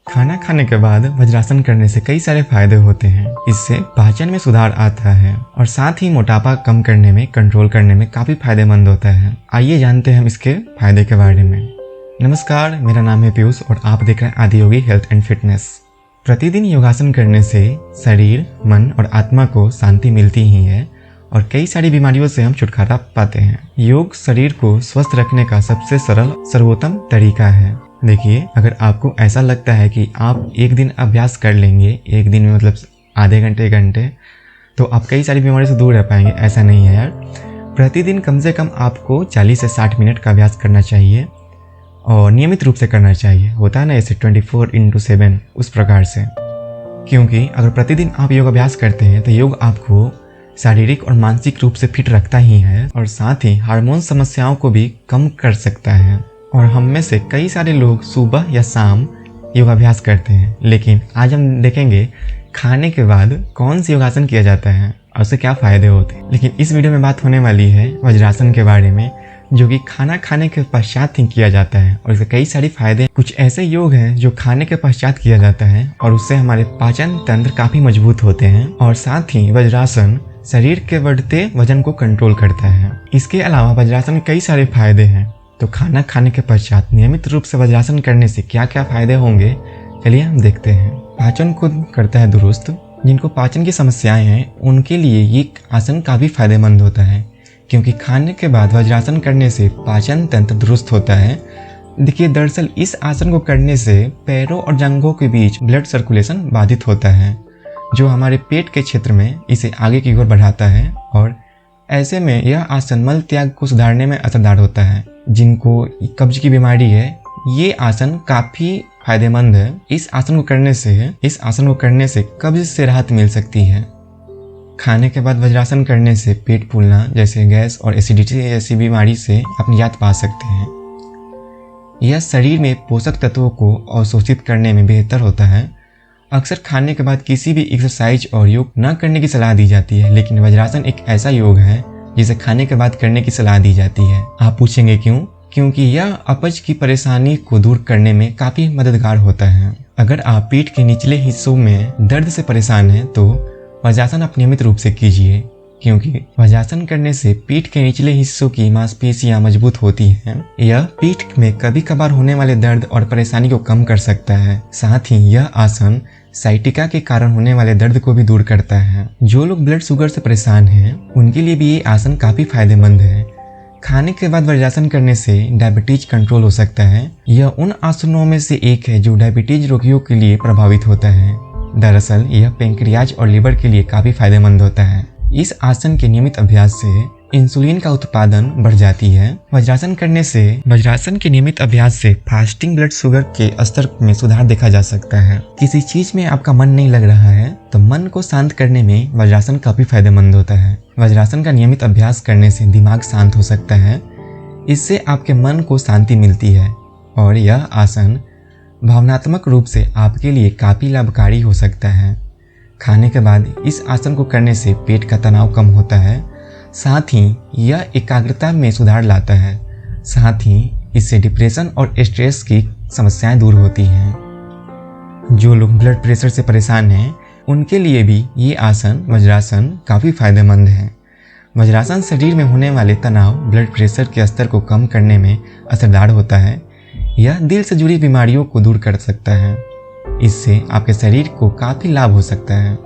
खाना खाने के बाद वज्रासन करने से कई सारे फायदे होते हैं। इससे पाचन में सुधार आता है और साथ ही मोटापा कम करने में, कंट्रोल करने में काफ़ी फायदेमंद होता है। आइए जानते हैं हम इसके फायदे के बारे में। नमस्कार, मेरा नाम है पीयूष और आप देख रहे हैं आदियोगी हेल्थ एंड फिटनेस। प्रतिदिन योगासन करने से शरीर, मन और आत्मा को शांति मिलती ही है और कई सारी बीमारियों से हम छुटकारा पाते हैं। योग शरीर को स्वस्थ रखने का सबसे सरल सर्वोत्तम तरीका है। देखिए, अगर आपको ऐसा लगता है कि आप एक दिन अभ्यास कर लेंगे, एक दिन में मतलब आधे घंटे, 1 घंटे, तो आप कई सारी बीमारियों से दूर रह पाएंगे। ऐसा नहीं है यार। प्रतिदिन कम से कम आपको 40 से 60 मिनट का अभ्यास करना चाहिए और नियमित रूप से करना चाहिए। होता है ना ऐसे 24/7 उस प्रकार से। क्योंकि अगर प्रतिदिन आप योग अभ्यास करते हैं तो योग आपको शारीरिक और मानसिक रूप से फिट रखता ही है और साथ ही हार्मोन समस्याओं को भी कम कर सकता है। और हम में से कई सारे लोग सुबह या शाम योगाभ्यास करते हैं, लेकिन आज हम देखेंगे खाने के बाद कौन सी योगासन किया जाता है और उससे क्या फ़ायदे होते हैं। लेकिन इस वीडियो में बात होने वाली है वज्रासन के बारे में, जो कि खाना खाने के पश्चात ही किया जाता है और इसके कई सारे फायदे। कुछ ऐसे योग हैं जो खाने के पश्चात किया जाता है और उससे हमारे पाचन तंत्र काफ़ी मजबूत होते हैं और साथ ही वज्रासन शरीर के बढ़ते वजन को कंट्रोल करता है। इसके अलावा वज्रासन के कई सारे फायदे हैं। तो खाना खाने के पश्चात नियमित रूप से वज्रासन करने से क्या क्या फायदे होंगे, चलिए हम देखते हैं। पाचन को करता है दुरुस्त। जिनको पाचन की समस्याएं हैं उनके लिए ये आसन काफ़ी फायदेमंद होता है, क्योंकि खाने के बाद वज्रासन करने से पाचन तंत्र दुरुस्त होता है। देखिए, दरअसल इस आसन को करने से पैरों और जांघों के बीच ब्लड सर्कुलेशन बाधित होता है, जो हमारे पेट के क्षेत्र में इसे आगे की ओर बढ़ाता है और ऐसे में यह आसन मल त्याग को सुधारने में असरदार होता है। जिनको कब्ज की बीमारी है, ये आसन काफ़ी फायदेमंद है। इस आसन को करने से कब्ज से राहत मिल सकती है। खाने के बाद वज्रासन करने से पेट फूलना जैसे गैस और एसिडिटी जैसी बीमारी से आप निजात पा सकते हैं। यह शरीर में पोषक तत्वों को अवशोषित करने में बेहतर होता है। अक्सर खाने के बाद किसी भी एक्सरसाइज और योग न करने की सलाह दी जाती है, लेकिन वज्रासन एक ऐसा योग है जिसे खाने के बाद करने की सलाह दी जाती है। आप पूछेंगे क्यों? क्योंकि यह अपच की परेशानी को दूर करने में काफ़ी मददगार होता है। अगर आप पीठ के निचले हिस्सों में दर्द से परेशान हैं तो वज्रासन आप नियमित रूप से कीजिए, क्योंकि वज्रासन करने से पीठ के निचले हिस्सों की मांसपेशियां मजबूत होती हैं। यह पीठ में कभी कभार होने वाले दर्द और परेशानी को कम कर सकता है। साथ ही यह आसन साइटिका के कारण होने वाले दर्द को भी दूर करता है। जो लोग ब्लड शुगर से परेशान हैं उनके लिए भी ये आसन काफ़ी फायदेमंद है। खाने के बाद वज्रासन करने से डायबिटीज कंट्रोल हो सकता है। यह उन आसनों में से एक है जो डायबिटीज रोगियों के लिए प्रभावित होता है। दरअसल यह पैंक्रियाज और लीवर के लिए काफ़ी फायदेमंद होता है। इस आसन के नियमित अभ्यास से इंसुलिन का उत्पादन बढ़ जाती है। वज्रासन के नियमित अभ्यास से फास्टिंग ब्लड शुगर के स्तर में सुधार देखा जा सकता है। किसी चीज में आपका मन नहीं लग रहा है तो मन को शांत करने में वज्रासन काफी फायदेमंद होता है। वज्रासन का नियमित अभ्यास करने से दिमाग शांत हो सकता है। इससे आपके मन को शांति मिलती है और यह आसन भावनात्मक रूप से आपके लिए काफी लाभकारी हो सकता है। खाने के बाद इस आसन को करने से पेट का तनाव कम होता है। साथ ही यह एकाग्रता में सुधार लाता है। साथ ही इससे डिप्रेशन और स्ट्रेस की समस्याएं दूर होती हैं। जो लोग ब्लड प्रेशर से परेशान हैं उनके लिए भी ये आसन वज्रासन काफ़ी फायदेमंद है। वज्रासन शरीर में होने वाले तनाव, ब्लड प्रेशर के स्तर को कम करने में असरदार होता है। यह दिल से जुड़ी बीमारियों को दूर कर सकता है। इससे आपके शरीर को काफ़ी लाभ हो सकता है।